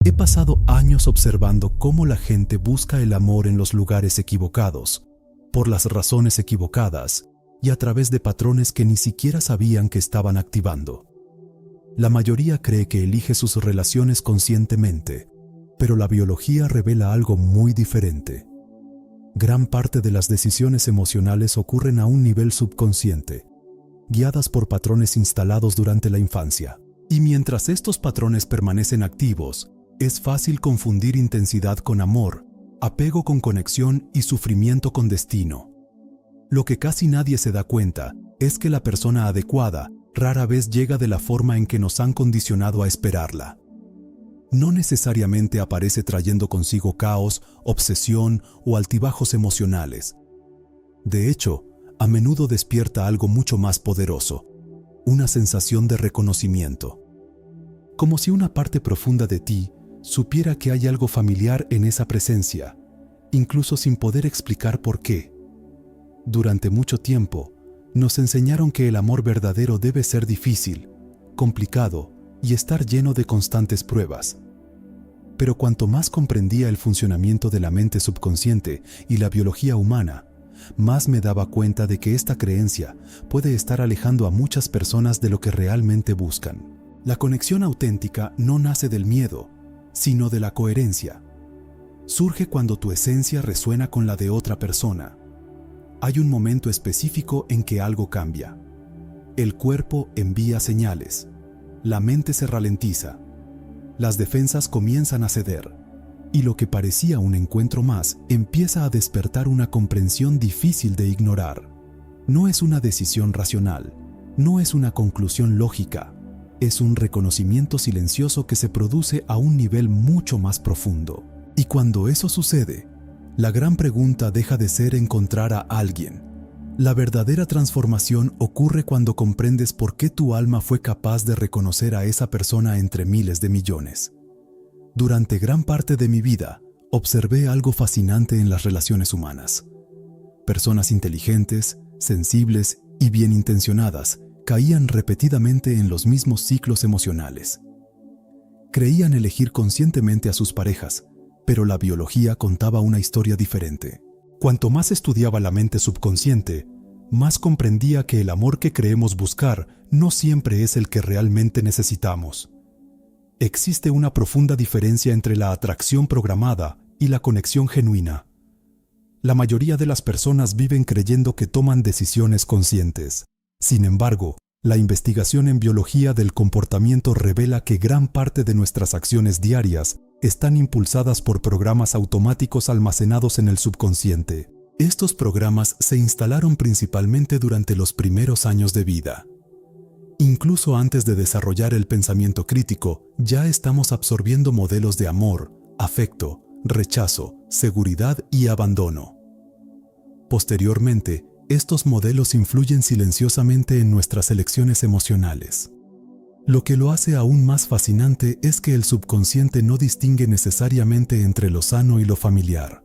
He pasado años observando cómo la gente busca el amor en los lugares equivocados, por las razones equivocadas y a través de patrones que ni siquiera sabían que estaban activando. La mayoría cree que elige sus relaciones conscientemente, pero la biología revela algo muy diferente. Gran parte de las decisiones emocionales ocurren a un nivel subconsciente, guiadas por patrones instalados durante la infancia. Y mientras estos patrones permanecen activos, es fácil confundir intensidad con amor, apego con conexión y sufrimiento con destino. Lo que casi nadie se da cuenta es que la persona adecuada rara vez llega de la forma en que nos han condicionado a esperarla. No necesariamente aparece trayendo consigo caos, obsesión o altibajos emocionales. De hecho, a menudo despierta algo mucho más poderoso, una sensación de reconocimiento. Como si una parte profunda de ti supiera que hay algo familiar en esa presencia, incluso sin poder explicar por qué. Durante mucho tiempo, nos enseñaron que el amor verdadero debe ser difícil, complicado y estar lleno de constantes pruebas. Pero cuanto más comprendía el funcionamiento de la mente subconsciente y la biología humana, más me daba cuenta de que esta creencia puede estar alejando a muchas personas de lo que realmente buscan. La conexión auténtica no nace del miedo, sino de la coherencia. Surge cuando tu esencia resuena con la de otra persona. Hay un momento específico en que algo cambia. El cuerpo envía señales. La mente se ralentiza. Las defensas comienzan a ceder. Y lo que parecía un encuentro más empieza a despertar una comprensión difícil de ignorar. No es una decisión racional. No es una conclusión lógica. Es un reconocimiento silencioso que se produce a un nivel mucho más profundo. Y cuando eso sucede, la gran pregunta deja de ser encontrar a alguien. La verdadera transformación ocurre cuando comprendes por qué tu alma fue capaz de reconocer a esa persona entre miles de millones. Durante gran parte de mi vida, observé algo fascinante en las relaciones humanas. Personas inteligentes, sensibles y bien intencionadas caían repetidamente en los mismos ciclos emocionales. Creían elegir conscientemente a sus parejas, pero la biología contaba una historia diferente. Cuanto más estudiaba la mente subconsciente, más comprendía que el amor que creemos buscar no siempre es el que realmente necesitamos. Existe una profunda diferencia entre la atracción programada y la conexión genuina. La mayoría de las personas viven creyendo que toman decisiones conscientes. Sin embargo, la investigación en biología del comportamiento revela que gran parte de nuestras acciones diarias están impulsadas por programas automáticos almacenados en el subconsciente. Estos programas se instalaron principalmente durante los primeros años de vida. Incluso antes de desarrollar el pensamiento crítico, ya estamos absorbiendo modelos de amor, afecto, rechazo, seguridad y abandono. Posteriormente, estos modelos influyen silenciosamente en nuestras elecciones emocionales. Lo que lo hace aún más fascinante es que el subconsciente no distingue necesariamente entre lo sano y lo familiar.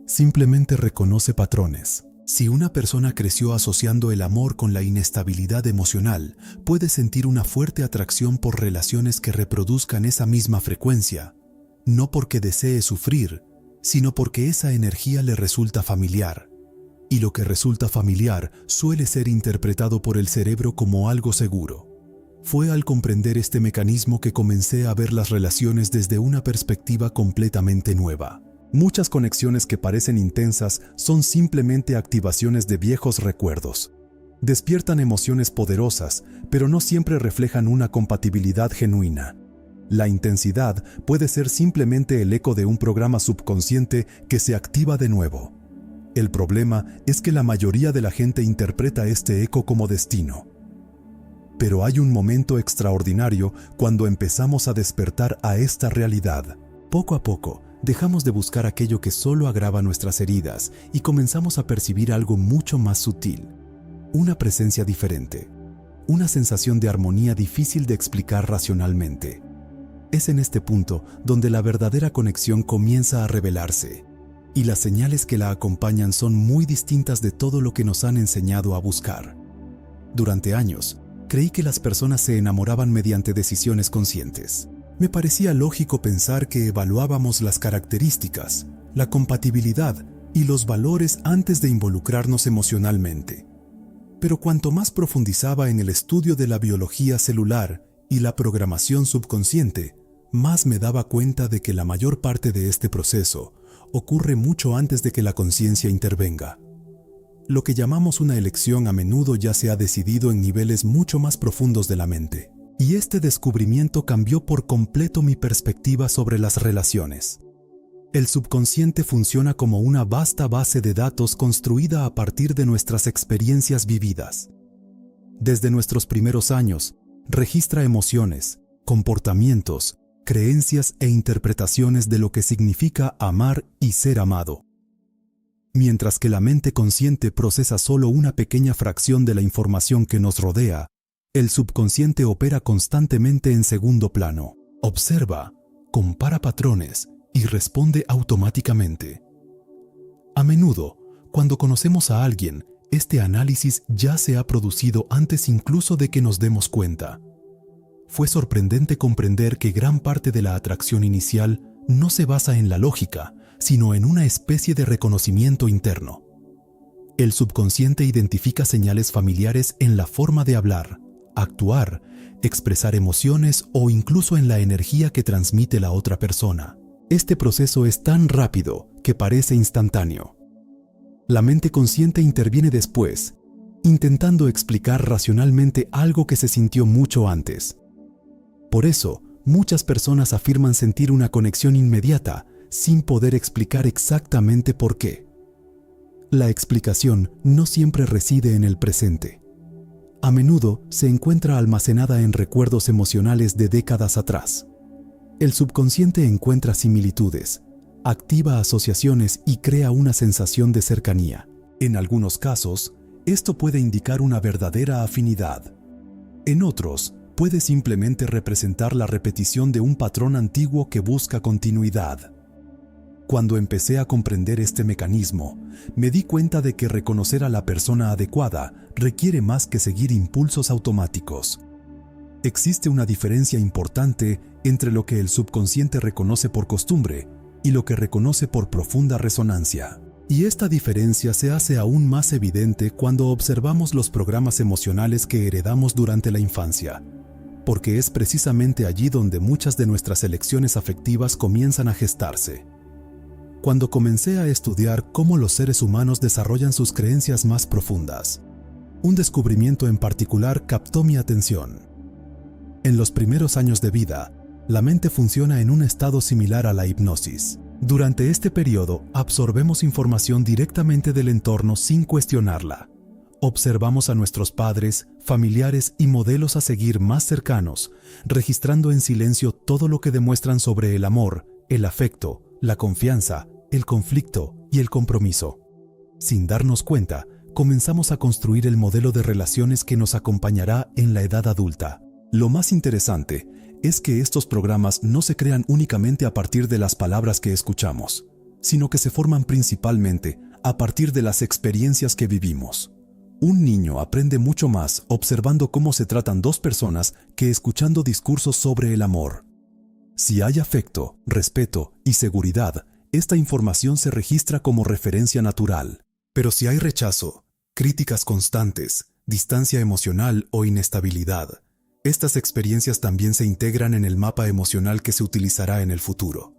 Simplemente reconoce patrones. Si una persona creció asociando el amor con la inestabilidad emocional, puede sentir una fuerte atracción por relaciones que reproduzcan esa misma frecuencia, no porque desee sufrir, sino porque esa energía le resulta familiar. Y lo que resulta familiar suele ser interpretado por el cerebro como algo seguro. Fue al comprender este mecanismo que comencé a ver las relaciones desde una perspectiva completamente nueva. Muchas conexiones que parecen intensas son simplemente activaciones de viejos recuerdos. Despiertan emociones poderosas, pero no siempre reflejan una compatibilidad genuina. La intensidad puede ser simplemente el eco de un programa subconsciente que se activa de nuevo. El problema es que la mayoría de la gente interpreta este eco como destino. Pero hay un momento extraordinario cuando empezamos a despertar a esta realidad. Poco a poco, dejamos de buscar aquello que solo agrava nuestras heridas y comenzamos a percibir algo mucho más sutil. Una presencia diferente. Una sensación de armonía difícil de explicar racionalmente. Es en este punto donde la verdadera conexión comienza a revelarse. Y las señales que la acompañan son muy distintas de todo lo que nos han enseñado a buscar. Durante años, creí que las personas se enamoraban mediante decisiones conscientes. Me parecía lógico pensar que evaluábamos las características, la compatibilidad y los valores antes de involucrarnos emocionalmente. Pero cuanto más profundizaba en el estudio de la biología celular y la programación subconsciente, más me daba cuenta de que la mayor parte de este proceso ocurre mucho antes de que la conciencia intervenga. Lo que llamamos una elección a menudo ya se ha decidido en niveles mucho más profundos de la mente. Y este descubrimiento cambió por completo mi perspectiva sobre las relaciones. El subconsciente funciona como una vasta base de datos construida a partir de nuestras experiencias vividas. Desde nuestros primeros años, registra emociones, comportamientos, creencias e interpretaciones de lo que significa amar y ser amado. Mientras que la mente consciente procesa solo una pequeña fracción de la información que nos rodea, el subconsciente opera constantemente en segundo plano. Observa, compara patrones y responde automáticamente. A menudo, cuando conocemos a alguien, este análisis ya se ha producido antes incluso de que nos demos cuenta. Fue sorprendente comprender que gran parte de la atracción inicial no se basa en la lógica, sino en una especie de reconocimiento interno. El subconsciente identifica señales familiares en la forma de hablar, actuar, expresar emociones o incluso en la energía que transmite la otra persona. Este proceso es tan rápido que parece instantáneo. La mente consciente interviene después, intentando explicar racionalmente algo que se sintió mucho antes. Por eso, muchas personas afirman sentir una conexión inmediata, sin poder explicar exactamente por qué. La explicación no siempre reside en el presente. A menudo se encuentra almacenada en recuerdos emocionales de décadas atrás. El subconsciente encuentra similitudes, activa asociaciones y crea una sensación de cercanía. En algunos casos, esto puede indicar una verdadera afinidad. En otros, puede simplemente representar la repetición de un patrón antiguo que busca continuidad. Cuando empecé a comprender este mecanismo, me di cuenta de que reconocer a la persona adecuada requiere más que seguir impulsos automáticos. Existe una diferencia importante entre lo que el subconsciente reconoce por costumbre y lo que reconoce por profunda resonancia. Y esta diferencia se hace aún más evidente cuando observamos los programas emocionales que heredamos durante la infancia, porque es precisamente allí donde muchas de nuestras elecciones afectivas comienzan a gestarse. Cuando comencé a estudiar cómo los seres humanos desarrollan sus creencias más profundas, un descubrimiento en particular captó mi atención. En los primeros años de vida, la mente funciona en un estado similar a la hipnosis. Durante este periodo, absorbemos información directamente del entorno sin cuestionarla. Observamos a nuestros padres, familiares y modelos a seguir más cercanos, registrando en silencio todo lo que demuestran sobre el amor, el afecto, la confianza, el conflicto y el compromiso. Sin darnos cuenta, comenzamos a construir el modelo de relaciones que nos acompañará en la edad adulta. Lo más interesante es que estos programas no se crean únicamente a partir de las palabras que escuchamos, sino que se forman principalmente a partir de las experiencias que vivimos. Un niño aprende mucho más observando cómo se tratan dos personas que escuchando discursos sobre el amor. Si hay afecto, respeto y seguridad, esta información se registra como referencia natural. Pero si hay rechazo, críticas constantes, distancia emocional o inestabilidad, estas experiencias también se integran en el mapa emocional que se utilizará en el futuro.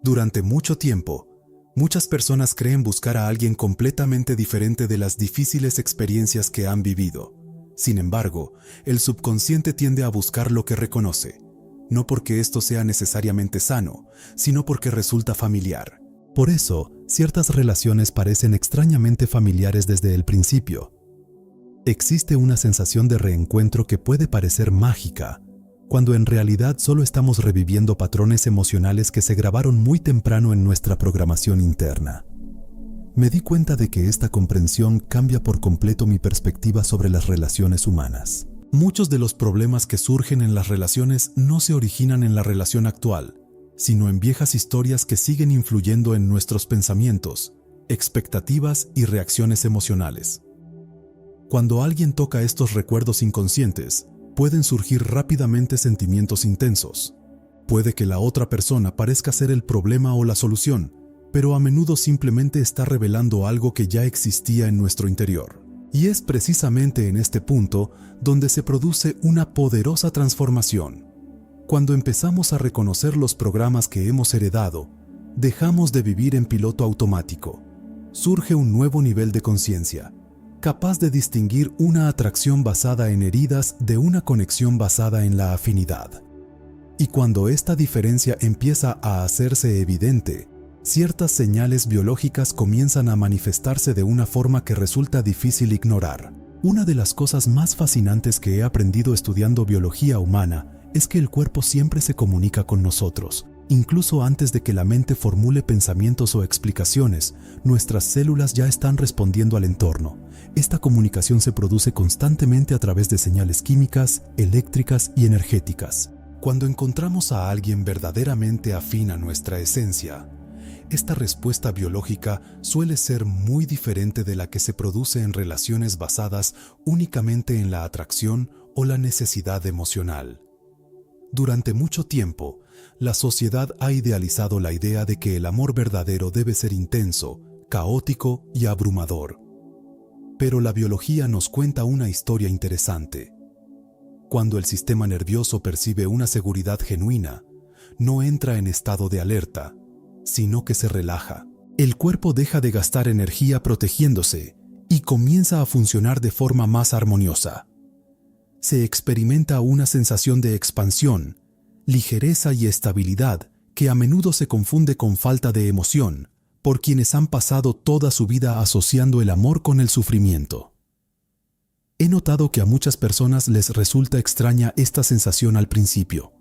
Durante mucho tiempo, muchas personas creen buscar a alguien completamente diferente de las difíciles experiencias que han vivido. Sin embargo, el subconsciente tiende a buscar lo que reconoce, no porque esto sea necesariamente sano, sino porque resulta familiar. Por eso, ciertas relaciones parecen extrañamente familiares desde el principio. Existe una sensación de reencuentro que puede parecer mágica, cuando en realidad solo estamos reviviendo patrones emocionales que se grabaron muy temprano en nuestra programación interna. Me di cuenta de que esta comprensión cambia por completo mi perspectiva sobre las relaciones humanas. Muchos de los problemas que surgen en las relaciones no se originan en la relación actual, sino en viejas historias que siguen influyendo en nuestros pensamientos, expectativas y reacciones emocionales. Cuando alguien toca estos recuerdos inconscientes, pueden surgir rápidamente sentimientos intensos. Puede que la otra persona parezca ser el problema o la solución, pero a menudo simplemente está revelando algo que ya existía en nuestro interior. Y es precisamente en este punto donde se produce una poderosa transformación. Cuando empezamos a reconocer los programas que hemos heredado, dejamos de vivir en piloto automático. Surge un nuevo nivel de conciencia, capaz de distinguir una atracción basada en heridas de una conexión basada en la afinidad. Y cuando esta diferencia empieza a hacerse evidente, ciertas señales biológicas comienzan a manifestarse de una forma que resulta difícil ignorar. Una de las cosas más fascinantes que he aprendido estudiando biología humana es que el cuerpo siempre se comunica con nosotros. Incluso antes de que la mente formule pensamientos o explicaciones, nuestras células ya están respondiendo al entorno. Esta comunicación se produce constantemente a través de señales químicas, eléctricas y energéticas. Cuando encontramos a alguien verdaderamente afín a nuestra esencia, esta respuesta biológica suele ser muy diferente de la que se produce en relaciones basadas únicamente en la atracción o la necesidad emocional. Durante mucho tiempo, la sociedad ha idealizado la idea de que el amor verdadero debe ser intenso, caótico y abrumador. Pero la biología nos cuenta una historia interesante. Cuando el sistema nervioso percibe una seguridad genuina, no entra en estado de alerta, sino que se relaja. El cuerpo deja de gastar energía protegiéndose y comienza a funcionar de forma más armoniosa. Se experimenta una sensación de expansión, ligereza y estabilidad que a menudo se confunde con falta de emoción por quienes han pasado toda su vida asociando el amor con el sufrimiento. He notado que a muchas personas les resulta extraña esta sensación al principio.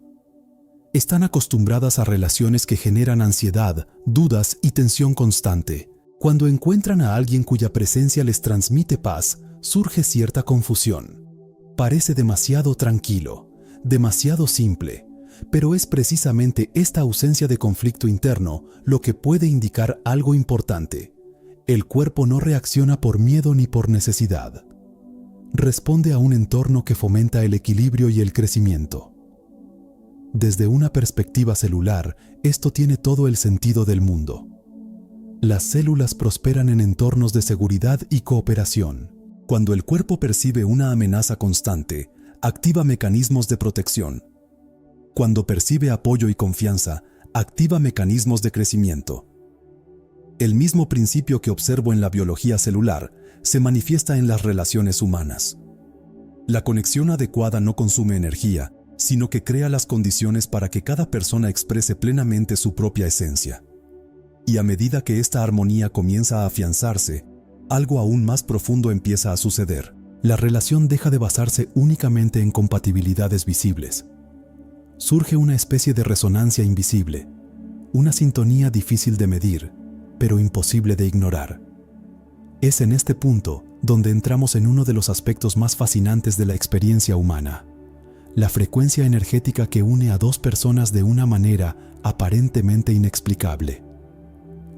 Están acostumbradas a relaciones que generan ansiedad, dudas y tensión constante. Cuando encuentran a alguien cuya presencia les transmite paz, surge cierta confusión. Parece demasiado tranquilo, demasiado simple, pero es precisamente esta ausencia de conflicto interno lo que puede indicar algo importante. El cuerpo no reacciona por miedo ni por necesidad. Responde a un entorno que fomenta el equilibrio y el crecimiento. Desde una perspectiva celular, esto tiene todo el sentido del mundo. Las células prosperan en entornos de seguridad y cooperación. Cuando el cuerpo percibe una amenaza constante, activa mecanismos de protección. Cuando percibe apoyo y confianza, activa mecanismos de crecimiento. El mismo principio que observo en la biología celular se manifiesta en las relaciones humanas. La conexión adecuada no consume energía, sino que crea las condiciones para que cada persona exprese plenamente su propia esencia. Y a medida que esta armonía comienza a afianzarse, algo aún más profundo empieza a suceder. La relación deja de basarse únicamente en compatibilidades visibles. Surge una especie de resonancia invisible, una sintonía difícil de medir, pero imposible de ignorar. Es en este punto donde entramos en uno de los aspectos más fascinantes de la experiencia humana: la frecuencia energética que une a dos personas de una manera aparentemente inexplicable.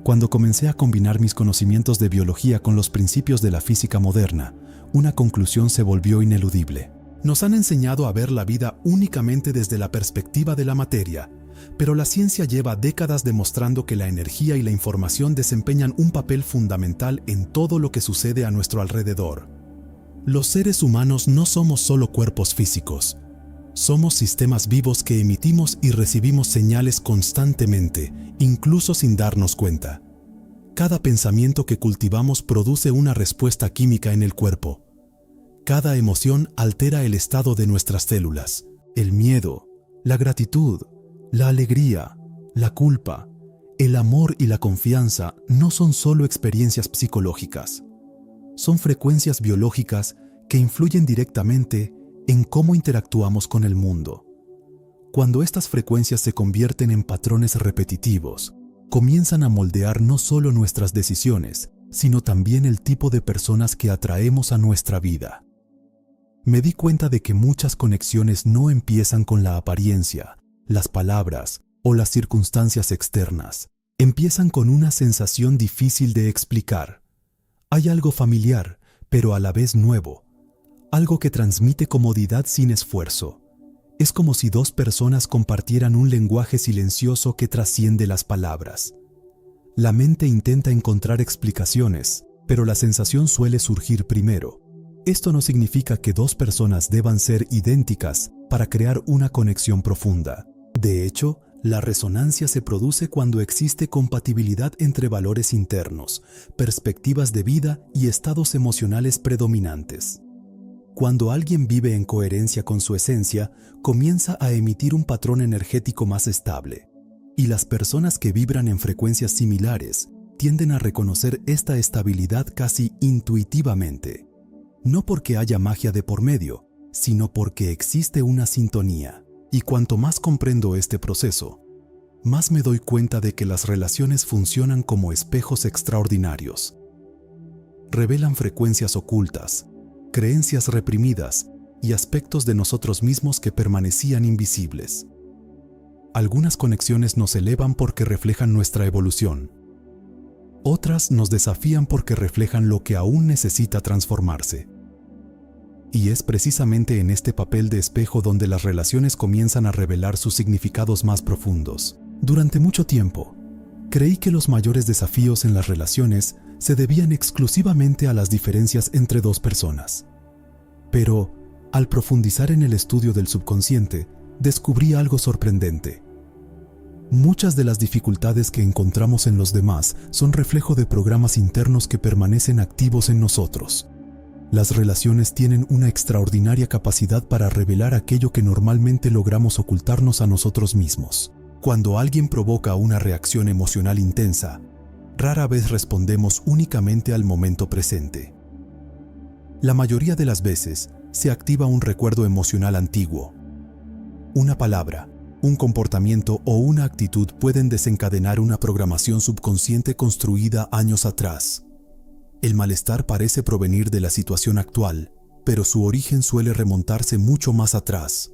Cuando comencé a combinar mis conocimientos de biología con los principios de la física moderna, una conclusión se volvió ineludible. Nos han enseñado a ver la vida únicamente desde la perspectiva de la materia, pero la ciencia lleva décadas demostrando que la energía y la información desempeñan un papel fundamental en todo lo que sucede a nuestro alrededor. Los seres humanos no somos solo cuerpos físicos. Somos sistemas vivos que emitimos y recibimos señales constantemente, incluso sin darnos cuenta. Cada pensamiento que cultivamos produce una respuesta química en el cuerpo. Cada emoción altera el estado de nuestras células. El miedo, la gratitud, la alegría, la culpa, el amor y la confianza no son solo experiencias psicológicas. Son frecuencias biológicas que influyen directamente en cómo interactuamos con el mundo. Cuando estas frecuencias se convierten en patrones repetitivos, comienzan a moldear no solo nuestras decisiones, sino también el tipo de personas que atraemos a nuestra vida. Me di cuenta de que muchas conexiones no empiezan con la apariencia, las palabras o las circunstancias externas. Empiezan con una sensación difícil de explicar. Hay algo familiar, pero a la vez nuevo. Algo que transmite comodidad sin esfuerzo. Es como si dos personas compartieran un lenguaje silencioso que trasciende las palabras. La mente intenta encontrar explicaciones, pero la sensación suele surgir primero. Esto no significa que dos personas deban ser idénticas para crear una conexión profunda. De hecho, la resonancia se produce cuando existe compatibilidad entre valores internos, perspectivas de vida y estados emocionales predominantes. Cuando alguien vive en coherencia con su esencia, comienza a emitir un patrón energético más estable. Y las personas que vibran en frecuencias similares tienden a reconocer esta estabilidad casi intuitivamente. No porque haya magia de por medio, sino porque existe una sintonía. Y cuanto más comprendo este proceso, más me doy cuenta de que las relaciones funcionan como espejos extraordinarios. Revelan frecuencias ocultas, creencias reprimidas y aspectos de nosotros mismos que permanecían invisibles. Algunas conexiones nos elevan porque reflejan nuestra evolución. Otras nos desafían porque reflejan lo que aún necesita transformarse. Y es precisamente en este papel de espejo donde las relaciones comienzan a revelar sus significados más profundos. Durante mucho tiempo, creí que los mayores desafíos en las relaciones se debían exclusivamente a las diferencias entre dos personas. Pero, al profundizar en el estudio del subconsciente, descubrí algo sorprendente. Muchas de las dificultades que encontramos en los demás son reflejo de programas internos que permanecen activos en nosotros. Las relaciones tienen una extraordinaria capacidad para revelar aquello que normalmente logramos ocultarnos a nosotros mismos. Cuando alguien provoca una reacción emocional intensa, rara vez respondemos únicamente al momento presente. La mayoría de las veces se activa un recuerdo emocional antiguo. Una palabra, un comportamiento o una actitud pueden desencadenar una programación subconsciente construida años atrás. El malestar parece provenir de la situación actual, pero su origen suele remontarse mucho más atrás.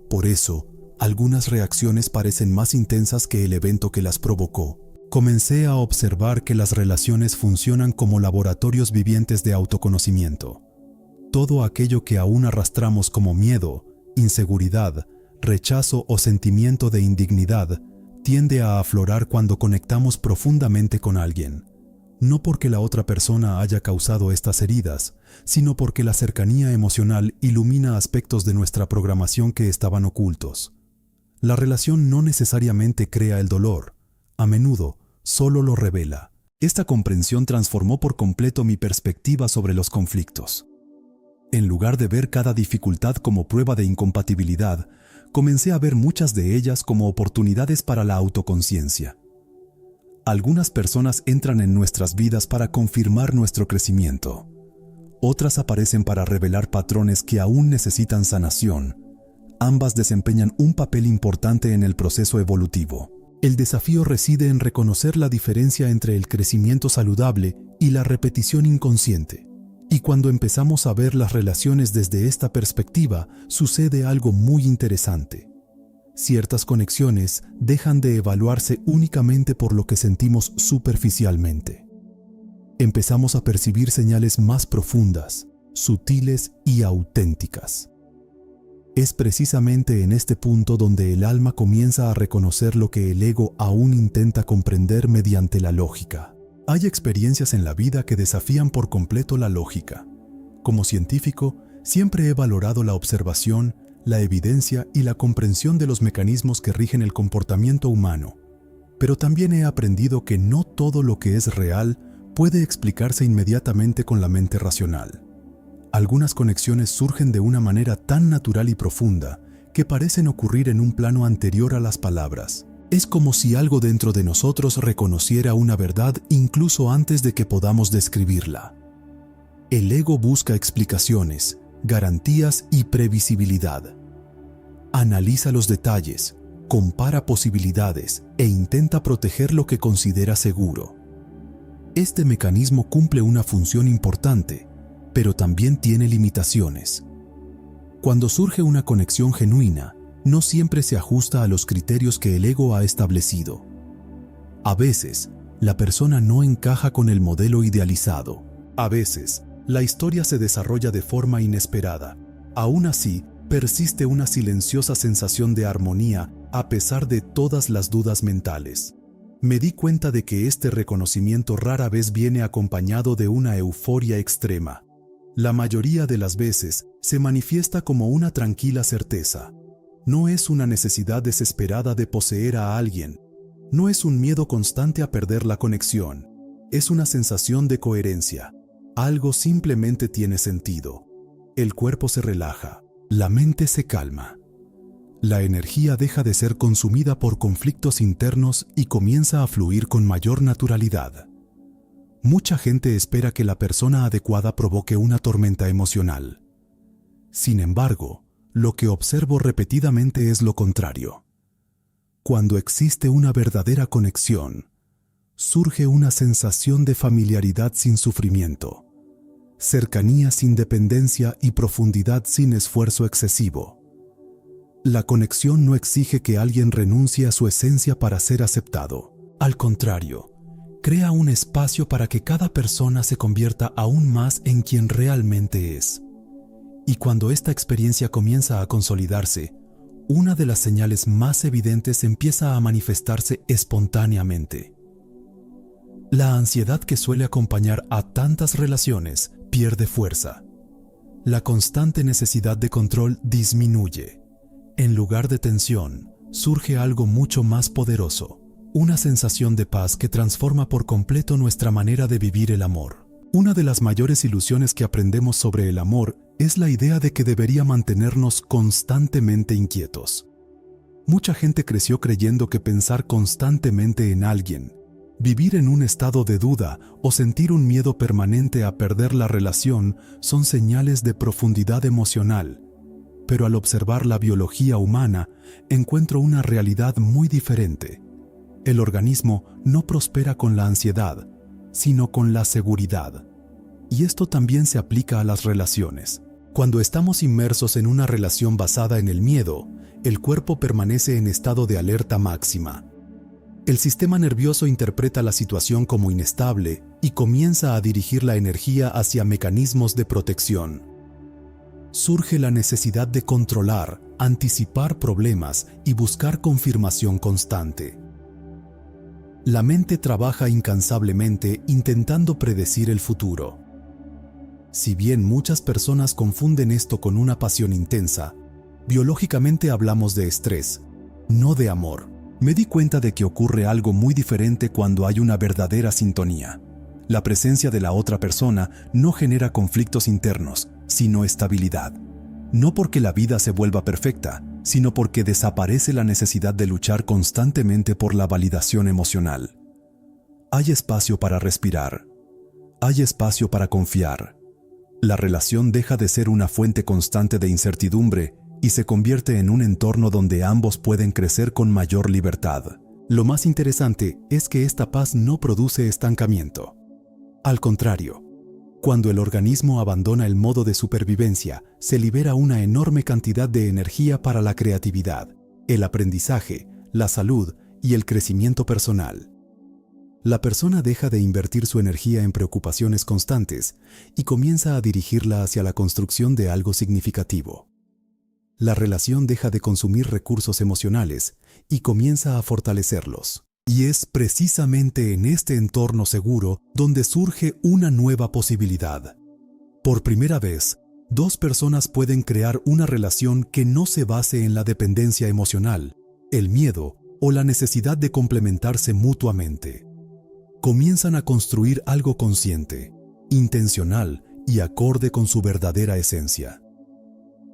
Por eso, algunas reacciones parecen más intensas que el evento que las provocó. Comencé a observar que las relaciones funcionan como laboratorios vivientes de autoconocimiento. Todo aquello que aún arrastramos como miedo, inseguridad, rechazo o sentimiento de indignidad tiende a aflorar cuando conectamos profundamente con alguien. No porque la otra persona haya causado estas heridas, sino porque la cercanía emocional ilumina aspectos de nuestra programación que estaban ocultos. La relación no necesariamente crea el dolor, a menudo solo lo revela. Esta comprensión transformó por completo mi perspectiva sobre los conflictos. En lugar de ver cada dificultad como prueba de incompatibilidad, comencé a ver muchas de ellas como oportunidades para la autoconciencia. Algunas personas entran en nuestras vidas para confirmar nuestro crecimiento. Otras aparecen para revelar patrones que aún necesitan sanación. Ambas desempeñan un papel importante en el proceso evolutivo. El desafío reside en reconocer la diferencia entre el crecimiento saludable y la repetición inconsciente. Y cuando empezamos a ver las relaciones desde esta perspectiva, sucede algo muy interesante. Ciertas conexiones dejan de evaluarse únicamente por lo que sentimos superficialmente. Empezamos a percibir señales más profundas, sutiles y auténticas. Es precisamente en este punto donde el alma comienza a reconocer lo que el ego aún intenta comprender mediante la lógica. Hay experiencias en la vida que desafían por completo la lógica. Como científico, siempre he valorado la observación, la evidencia y la comprensión de los mecanismos que rigen el comportamiento humano. Pero también he aprendido que no todo lo que es real puede explicarse inmediatamente con la mente racional. Algunas conexiones surgen de una manera tan natural y profunda que parecen ocurrir en un plano anterior a las palabras. Es como si algo dentro de nosotros reconociera una verdad incluso antes de que podamos describirla. El ego busca explicaciones, garantías y previsibilidad. Analiza los detalles, compara posibilidades e intenta proteger lo que considera seguro. Este mecanismo cumple una función importante, pero también tiene limitaciones. Cuando surge una conexión genuina, no siempre se ajusta a los criterios que el ego ha establecido. A veces, la persona no encaja con el modelo idealizado. A veces, la historia se desarrolla de forma inesperada. Aún así, persiste una silenciosa sensación de armonía a pesar de todas las dudas mentales. Me di cuenta de que este reconocimiento rara vez viene acompañado de una euforia extrema. La mayoría de las veces se manifiesta como una tranquila certeza. No es una necesidad desesperada de poseer a alguien. No es un miedo constante a perder la conexión. Es una sensación de coherencia. Algo simplemente tiene sentido. El cuerpo se relaja. La mente se calma. La energía deja de ser consumida por conflictos internos y comienza a fluir con mayor naturalidad. Mucha gente espera que la persona adecuada provoque una tormenta emocional. Sin embargo, lo que observo repetidamente es lo contrario. Cuando existe una verdadera conexión, surge una sensación de familiaridad sin sufrimiento, cercanía sin dependencia y profundidad sin esfuerzo excesivo. La conexión no exige que alguien renuncie a su esencia para ser aceptado. Al contrario, crea un espacio para que cada persona se convierta aún más en quien realmente es. Y cuando esta experiencia comienza a consolidarse, una de las señales más evidentes empieza a manifestarse espontáneamente. La ansiedad que suele acompañar a tantas relaciones pierde fuerza. La constante necesidad de control disminuye. En lugar de tensión, surge algo mucho más poderoso, una sensación de paz que transforma por completo nuestra manera de vivir el amor. Una de las mayores ilusiones que aprendemos sobre el amor es la idea de que debería mantenernos constantemente inquietos. Mucha gente creció creyendo que pensar constantemente en alguien, vivir en un estado de duda o sentir un miedo permanente a perder la relación son señales de profundidad emocional. Pero al observar la biología humana, encuentro una realidad muy diferente. El organismo no prospera con la ansiedad, sino con la seguridad. Y esto también se aplica a las relaciones. Cuando estamos inmersos en una relación basada en el miedo, el cuerpo permanece en estado de alerta máxima. El sistema nervioso interpreta la situación como inestable y comienza a dirigir la energía hacia mecanismos de protección. Surge la necesidad de controlar, anticipar problemas y buscar confirmación constante. La mente trabaja incansablemente intentando predecir el futuro. Si bien muchas personas confunden esto con una pasión intensa, biológicamente hablamos de estrés, no de amor. Me di cuenta de que ocurre algo muy diferente cuando hay una verdadera sintonía. La presencia de la otra persona no genera conflictos internos, sino estabilidad. No porque la vida se vuelva perfecta, sino porque desaparece la necesidad de luchar constantemente por la validación emocional. Hay espacio para respirar. Hay espacio para confiar. La relación deja de ser una fuente constante de incertidumbre y se convierte en un entorno donde ambos pueden crecer con mayor libertad. Lo más interesante es que esta paz no produce estancamiento. Al contrario, cuando el organismo abandona el modo de supervivencia, se libera una enorme cantidad de energía para la creatividad, el aprendizaje, la salud y el crecimiento personal. La persona deja de invertir su energía en preocupaciones constantes y comienza a dirigirla hacia la construcción de algo significativo. La relación deja de consumir recursos emocionales y comienza a fortalecerlos. Y es precisamente en este entorno seguro donde surge una nueva posibilidad. Por primera vez, dos personas pueden crear una relación que no se base en la dependencia emocional, el miedo o la necesidad de complementarse mutuamente. Comienzan a construir algo consciente, intencional y acorde con su verdadera esencia.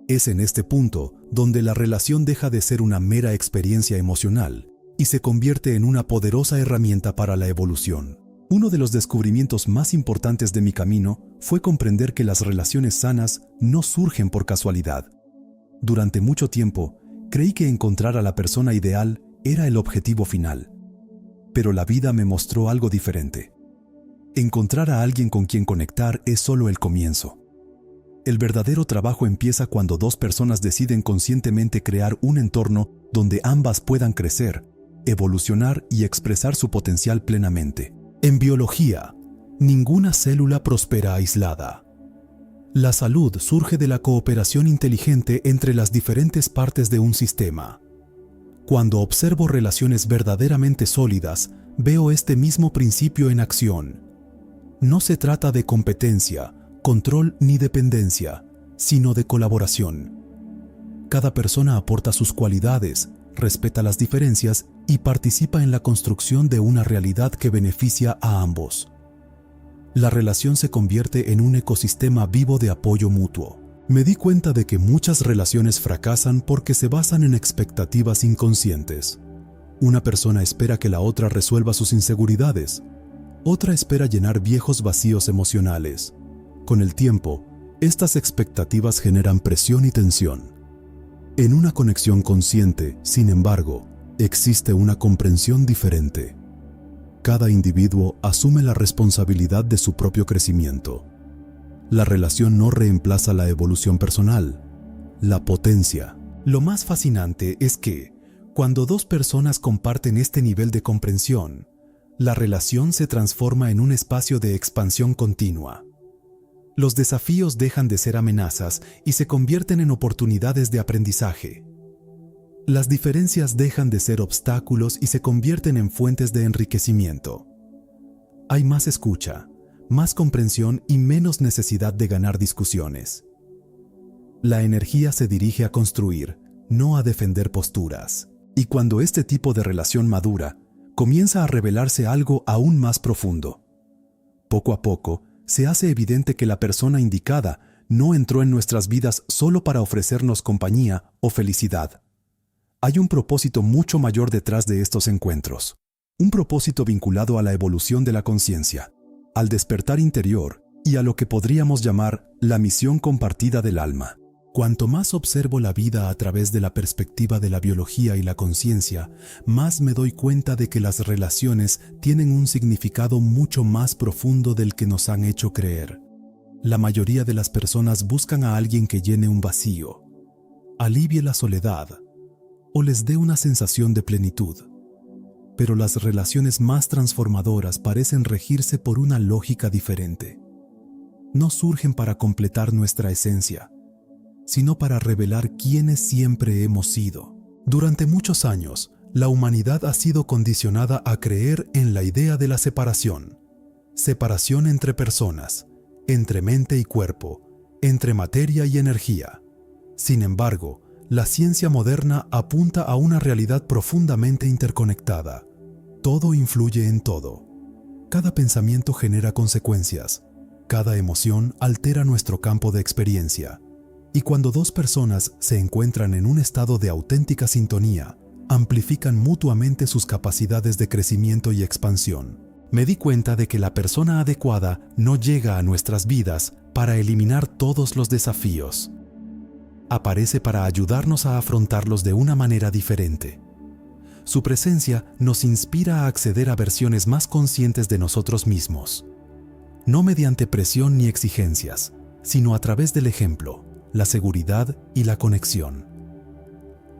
Es en este punto donde la relación deja de ser una mera experiencia emocional y se convierte en una poderosa herramienta para la evolución. Uno de los descubrimientos más importantes de mi camino fue comprender que las relaciones sanas no surgen por casualidad. Durante mucho tiempo, creí que encontrar a la persona ideal era el objetivo final. Pero la vida me mostró algo diferente. Encontrar a alguien con quien conectar es solo el comienzo. El verdadero trabajo empieza cuando dos personas deciden conscientemente crear un entorno donde ambas puedan crecer, evolucionar y expresar su potencial plenamente. En biología, ninguna célula prospera aislada. La salud surge de la cooperación inteligente entre las diferentes partes de un sistema. Cuando observo relaciones verdaderamente sólidas, veo este mismo principio en acción. No se trata de competencia, control ni dependencia, sino de colaboración. Cada persona aporta sus cualidades, respeta las diferencias y participa en la construcción de una realidad que beneficia a ambos. La relación se convierte en un ecosistema vivo de apoyo mutuo. Me di cuenta de que muchas relaciones fracasan porque se basan en expectativas inconscientes. Una persona espera que la otra resuelva sus inseguridades. Otra espera llenar viejos vacíos emocionales. Con el tiempo, estas expectativas generan presión y tensión. En una conexión consciente, sin embargo, existe una comprensión diferente. Cada individuo asume la responsabilidad de su propio crecimiento. La relación no reemplaza la evolución personal, la potencia. Lo más fascinante es que, cuando dos personas comparten este nivel de comprensión, la relación se transforma en un espacio de expansión continua. Los desafíos dejan de ser amenazas y se convierten en oportunidades de aprendizaje. Las diferencias dejan de ser obstáculos y se convierten en fuentes de enriquecimiento. Hay más escucha, más comprensión y menos necesidad de ganar discusiones. La energía se dirige a construir, no a defender posturas. Y cuando este tipo de relación madura, comienza a revelarse algo aún más profundo. Poco a poco, se hace evidente que la persona indicada no entró en nuestras vidas solo para ofrecernos compañía o felicidad. Hay un propósito mucho mayor detrás de estos encuentros. Un propósito vinculado a la evolución de la conciencia, al despertar interior y a lo que podríamos llamar la misión compartida del alma. Cuanto más observo la vida a través de la perspectiva de la biología y la conciencia, más me doy cuenta de que las relaciones tienen un significado mucho más profundo del que nos han hecho creer. La mayoría de las personas buscan a alguien que llene un vacío, alivie la soledad o les dé una sensación de plenitud. Pero las relaciones más transformadoras parecen regirse por una lógica diferente. No surgen para completar nuestra esencia, sino para revelar quiénes siempre hemos sido. Durante muchos años, la humanidad ha sido condicionada a creer en la idea de la separación. Separación entre personas, entre mente y cuerpo, entre materia y energía. Sin embargo, la ciencia moderna apunta a una realidad profundamente interconectada. Todo influye en todo. Cada pensamiento genera consecuencias. Cada emoción altera nuestro campo de experiencia. Y cuando dos personas se encuentran en un estado de auténtica sintonía, amplifican mutuamente sus capacidades de crecimiento y expansión. Me di cuenta de que la persona adecuada no llega a nuestras vidas para eliminar todos los desafíos. Aparece para ayudarnos a afrontarlos de una manera diferente. Su presencia nos inspira a acceder a versiones más conscientes de nosotros mismos. No mediante presión ni exigencias, sino a través del ejemplo, la seguridad y la conexión.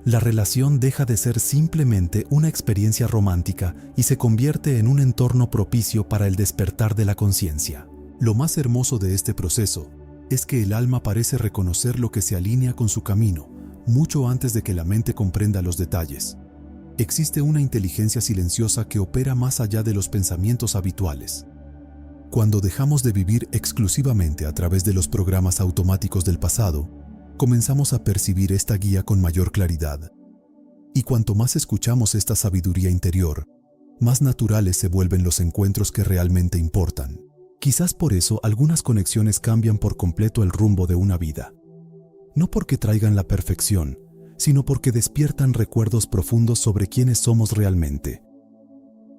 La relación deja de ser simplemente una experiencia romántica y se convierte en un entorno propicio para el despertar de la conciencia. Lo más hermoso de este proceso es que el alma parece reconocer lo que se alinea con su camino, mucho antes de que la mente comprenda los detalles. Existe una inteligencia silenciosa que opera más allá de los pensamientos habituales. Cuando dejamos de vivir exclusivamente a través de los programas automáticos del pasado, comenzamos a percibir esta guía con mayor claridad. Y cuanto más escuchamos esta sabiduría interior, más naturales se vuelven los encuentros que realmente importan. Quizás por eso algunas conexiones cambian por completo el rumbo de una vida. No porque traigan la perfección, sino porque despiertan recuerdos profundos sobre quiénes somos realmente.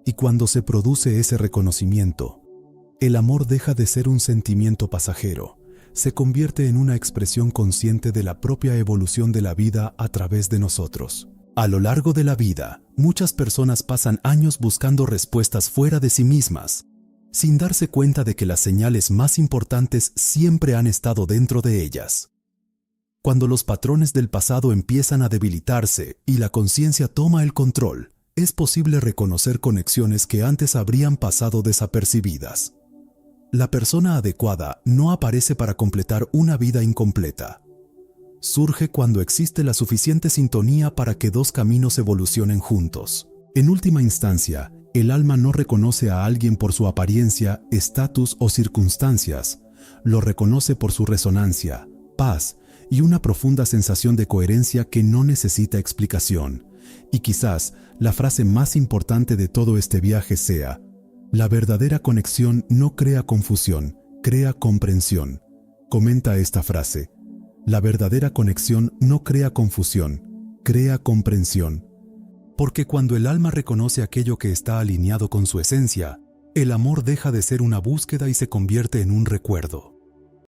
Y cuando se produce ese reconocimiento, el amor deja de ser un sentimiento pasajero, se convierte en una expresión consciente de la propia evolución de la vida a través de nosotros. A lo largo de la vida, muchas personas pasan años buscando respuestas fuera de sí mismas, sin darse cuenta de que las señales más importantes siempre han estado dentro de ellas. Cuando los patrones del pasado empiezan a debilitarse y la conciencia toma el control, es posible reconocer conexiones que antes habrían pasado desapercibidas. La persona adecuada no aparece para completar una vida incompleta. Surge cuando existe la suficiente sintonía para que dos caminos evolucionen juntos. En última instancia, el alma no reconoce a alguien por su apariencia, estatus o circunstancias. Lo reconoce por su resonancia, paz y una profunda sensación de coherencia que no necesita explicación. Y quizás la frase más importante de todo este viaje sea: la verdadera conexión no crea confusión, crea comprensión. Comenta esta frase: la verdadera conexión no crea confusión, crea comprensión. Porque cuando el alma reconoce aquello que está alineado con su esencia, el amor deja de ser una búsqueda y se convierte en un recuerdo.